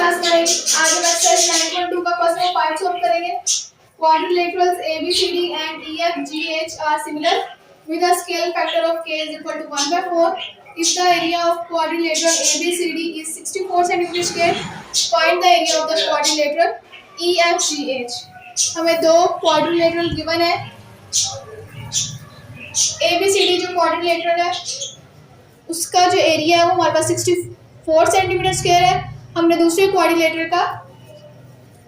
Class 9 आज हम exercise 9.2 का क्वेश्चन पार्ट सॉल्व करेंगे। Quadrilaterals ABCD and EFGH are similar with a scale factor of k is equal to 1/4. If the area of quadrilateral ABCD is 64 cm square, find the area of the quadrilateral EFGH. हमें दो quadrilateral given है। ABCD जो quadrilateral है उसका जो area है वो हमारे पास 64 सेंटीमीटर स्क्वायर है। हमने दूसरे क्वाड्रिलेटरल का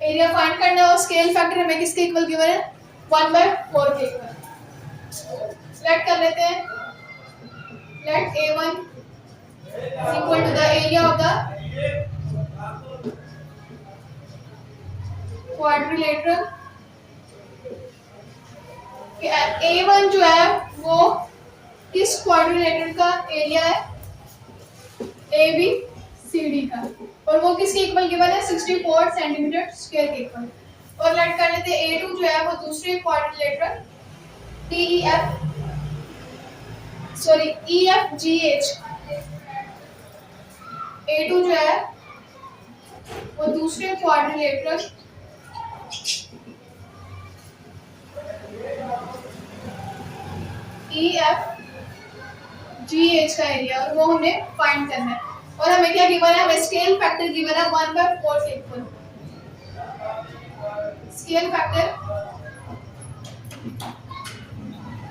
एरिया फाइंड करना है और स्केल फैक्टर हमें किसके इक्वल गिवन है 1/4 के इक्वल। लेट कर लेते हैं। Let A1 is equal to the area of the quadrilateral। A1 जो है वो किस क्वाड्रिलेटरल का एरिया है ABCD का और वो किसके इक्वल गिवन है 64 सेंटीमीटर स्क्वायर के इक्वल। और लेट कर लेते हैं A2 जो है वो दूसरे क्वाड्रिलेटरल EFGH। A2 जो है वो दूसरे क्वाड्रिलेटरल EFGH का एरिया और वो हमें फाइंड करना है। और हमें क्या गिवन है, हमें स्केल फैक्टर गिवन है 1/4 के इक्वल। स्केल फैक्टर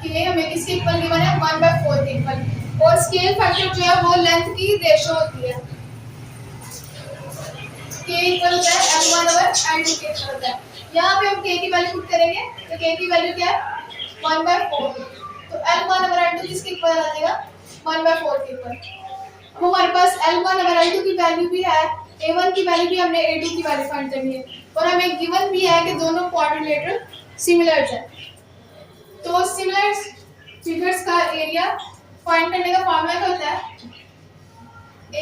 के हमें किसके इक्वल गिवन है 1/4 के इक्वल। और स्केल फैक्टर जो है वो लेंथ की रेशो होती है। k इक्वल होता है L1/L2 के इक्वल होता है। यहाँ पे हम k की वैल्यू पुट करेंगे तो k की वैल्यू क्या है 1/4। तो L1/L2 किसके इक्वल आ जाएगा 1/4 के इक्वल। अब हमारे पास L1/L2 की वैल्यू भी है, A1 की वैल्यू भी हमने A2 की वैल्यू फाइंड करनी है और हमें गिवन भी है कि दोनों क्वाड्रिलेटरल सिमिलर हैं। तो सिमिलर फिगर्स का एरिया फाइंड करने का फॉर्मूला क्या होता है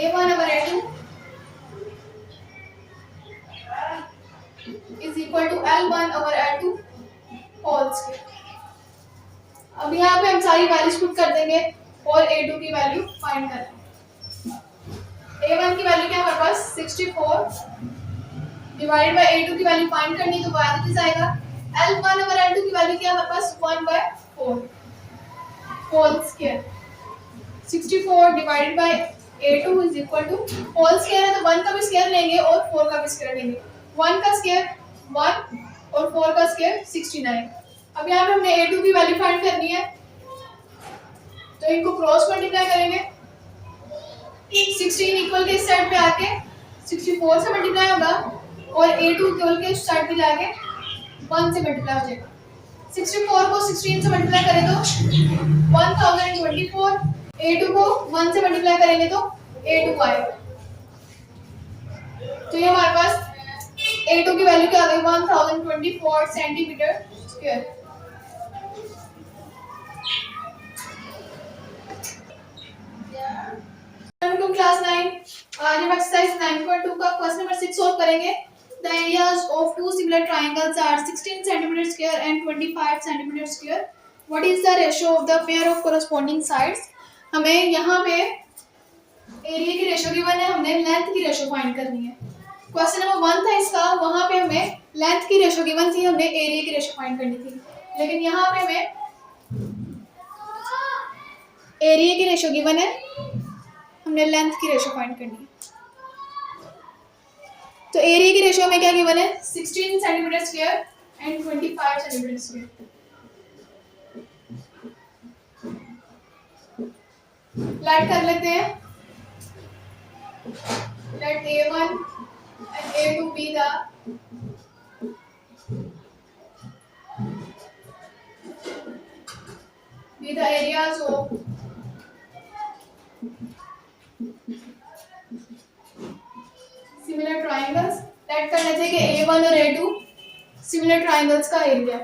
A1/A2 is equal to L1/L2 whole square. अब यहाँ पे हम सारी वैल्यूज पुट कर देंगे और A2 की वैल्यू फाइंड कर लेंगे। A1 की वैल्यू क्या है हमारे पास 64 डिवाइडेड बाय A2 की वैल्यू फाइंड करनी तो बाद में आएगा। L1/L2 की वैल्यू क्या है हमारे पास 1/4 whole square. 64 divided by A2 is equal to whole square है तो 1 का भी स्क्वायर लेंगे और 4 का भी स्क्वायर लेंगे। 1 का स्क्वायर 1 और 4 का स्क्वायर 69। अब यहाँ पे हमने A2 की वैल्यू फाइंड करनी है तो इनको क्रॉस मल्टीप्लाई करेंगे। 16 इक्वल के इस साइड पे आके 64 से मल्टीप्लाई होगा और A2 इक्वल के इस साइड पे जाके 1 से मल्टीप्लाई हो जाएगा। 64 को 16 से मल्टीप्लाई करें तो 1024। A2 को 1 से मल्टीप्लाई करेंगे तो A2 आएगा। तो ये हमारे पास A2 की वैल्यू क्या आ गई 1024 सेंटीमीटर स्क्वायर। क्लास 9 आज हम एक्सरसाइज 9.2 का क्वेश्चन नंबर 6 सॉल्व करेंगे। The areas of two similar triangles are 16 cm square and 25 cm square. What is the ratio of the pair of corresponding sides? हमें यहाँ पे एरिया की रेशो गिवन है, हमने लेंथ की रेशो फाइंड करनी है। क्वेश्चन नंबर 1 था इसका, वहाँ पे हमें लेंथ की रेशो गिवन थी, हमने एरिया की रेशो फाइंड करनी थी। लेकिन यहाँ पे हमें एरिया की रेशो गिवन है, हमने लेंथ की रेशो फाइंड करनी है। तो एरिया की रेशो में क्या गिवन है 16 centimetre square and 25 centimetre square. Let कर लेते हैं। Let A1 and A2 be the areas of similar triangles. Let कर लेते हैं कि A1 और A2 सिमिलर ट्रायंगल्स का एरिया।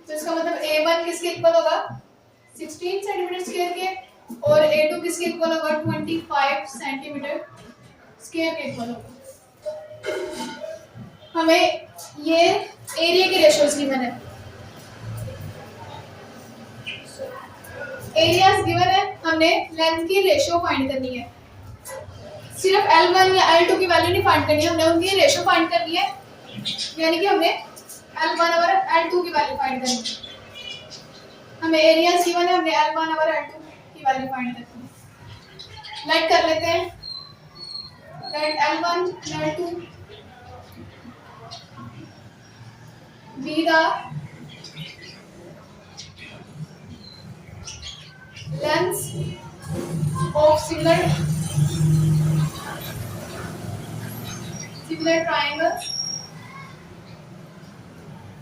तो इसका मतलब A1 किसके इक्वल होगा 16 सेंटीमीटर स्क्वायर के और A2 किसके इक्वल होगा 25 सेंटीमीटर स्क्वायर के इक्वल होगा। हमें ये एरिया के रेशियोज गिवन है। एरियाज गिवन है, हमने लेंथ की रेशियो फाइंड करनी है। सिर्फ L1 या L2 की वैल्यू नहीं फाइंड करनी है, हमने उनकी रेशो फाइंड करनी है, यानी कि हमने L1 और L2 की वैल्यू फाइंड करनी है। हमें एरियाज गिवन है, हमने L1 और L2 की वैल्यू फाइंड करनी है। लाइक कर लेते हैं, let L1 and L2 be the lengths of similar triangles।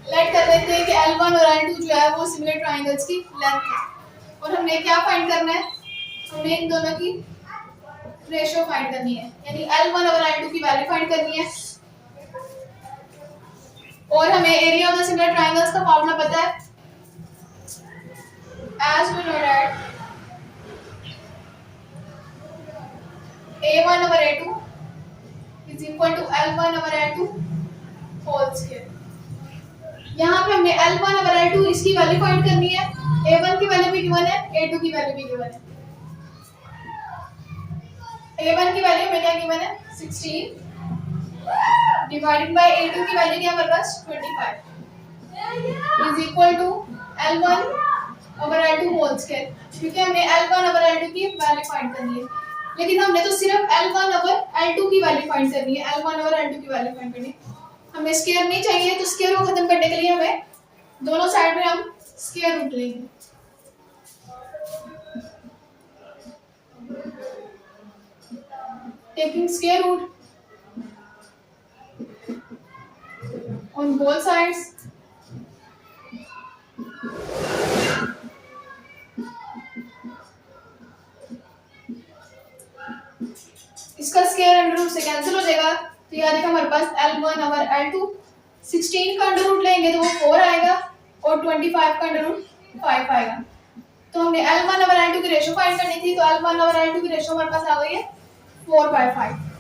Let कर लेते हैं कि L1 और L2 जो है वो सिमिलर ट्रायंगल्स की लेंथ है, और हमने क्या फाइंड करना है, हमने इन दोनों की रेशियो फाइंड करनी है, यानी L1 और L2 की वैल्यू फाइंड करनी है। और हमें area of the similar triangles का फॉर्मूला पता है, as we know that A1 over A2 is equal to L1 over L2 whole square। यहाँ पे हमने L1 over L2 इसकी वैल्यू फाइंड करनी है, A1 की वैल्यू भी गिवन है, A2 की वैल्यू भी गिवन है। A1 की वैल्यू में क्या गिवन है 16 डिवाइडेड बाय A2 की वैल्यू क्या हमारे पास 25 is equal to L1 over L2 whole square, क्योंकि हमने L1 over L2 की वैल्यू फाइंड करनी है, लेकिन हमने तो सिर्फ L1 over L2 की वैल्यू फाइंड करनी है, L1 over L2 की वैल्यू फाइंड करनी है। हमें स्क्वायर नहीं चाहिए, तो स्क्वायर को खत्म करने के लिए हमें दोनों साइड में हम स्क्वायर रूट लेंगे। Taking square root on both sides, इसका स्क्वायर अंडर रूट से कैंसिल हो जाएगा, तो यहाँ देखो हमारे पास L1 over L2 16 का अंडर रूट लेंगे तो वो 4 आएगा, और 25 का अंडर रूट 5 आएगा। तो हमने L1 over L2 की रेशियो फाइंड करनी थी, तो L1 over L2 की रेशियो हमारे पास आ गई है 4/5।